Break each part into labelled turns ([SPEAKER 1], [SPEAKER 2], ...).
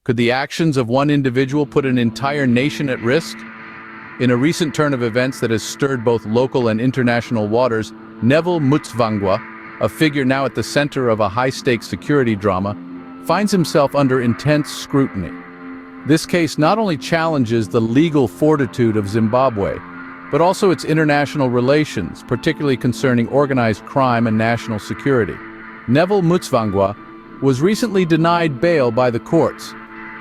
[SPEAKER 1] Could the actions of one individual put an entire nation at risk? In a recent turn of events that has stirred both local and international waters, Neville Mutsvangwa, a figure now at the center of a high-stakes security drama, finds himself under intense scrutiny. This case not only challenges the legal fortitude of Zimbabwe, but also its international relations, particularly concerning organized crime and national security. Neville Mutsvangwa was recently denied bail by the courts,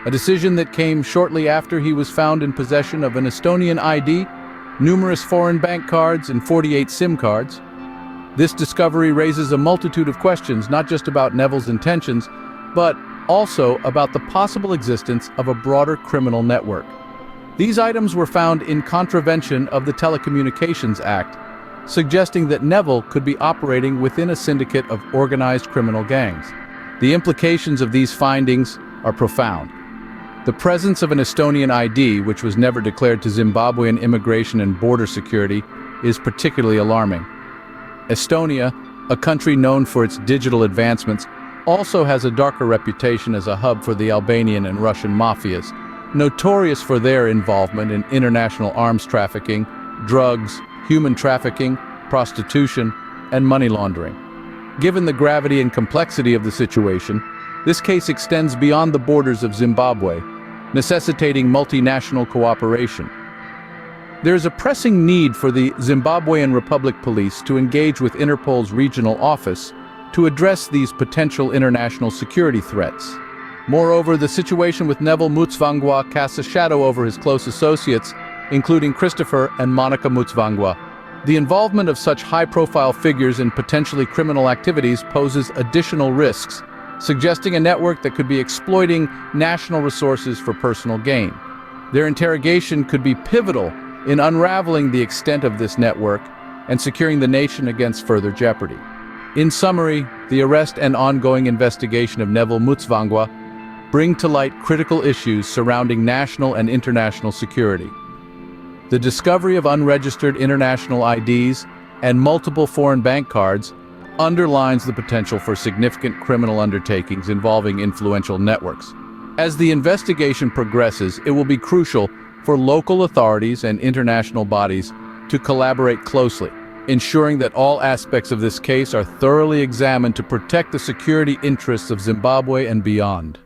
[SPEAKER 1] a decision that came shortly after he was found in possession of an Estonian ID, numerous foreign bank cards, and 48 SIM cards. This discovery raises a multitude of questions, not just about Neville's intentions, but also about the possible existence of a broader criminal network. These items were found in contravention of the Telecommunications Act, suggesting that Neville could be operating within a syndicate of organized criminal gangs. The implications of these findings are profound. The presence of an Estonian ID, which was never declared to Zimbabwean Immigration and Border Security, is particularly alarming. Estonia, a country known for its digital advancements, also has a darker reputation as a hub for the Albanian and Russian mafias, notorious for their involvement in international arms trafficking, drugs, human trafficking, prostitution, and money laundering. Given the gravity and complexity of the situation, this case extends beyond the borders of Zimbabwe, necessitating multinational cooperation. There is a pressing need for the Zimbabwean Republic Police to engage with Interpol's regional office to address these potential international security threats. Moreover, the situation with Neville Mutsvangwa casts a shadow over his close associates, including Christopher and Monica Mutsvangwa. The involvement of such high-profile figures in potentially criminal activities poses additional risks, suggesting a network that could be exploiting national resources for personal gain. Their interrogation could be pivotal in unraveling the extent of this network and securing the nation against further jeopardy. In summary, the arrest and ongoing investigation of Neville Mutsvangwa bring to light critical issues surrounding national and international security. The discovery of unregistered international IDs and multiple foreign bank cards underlines the potential for significant criminal undertakings involving influential networks. As the investigation progresses, it will be crucial for local authorities and international bodies to collaborate closely, ensuring that all aspects of this case are thoroughly examined to protect the security interests of Zimbabwe and beyond.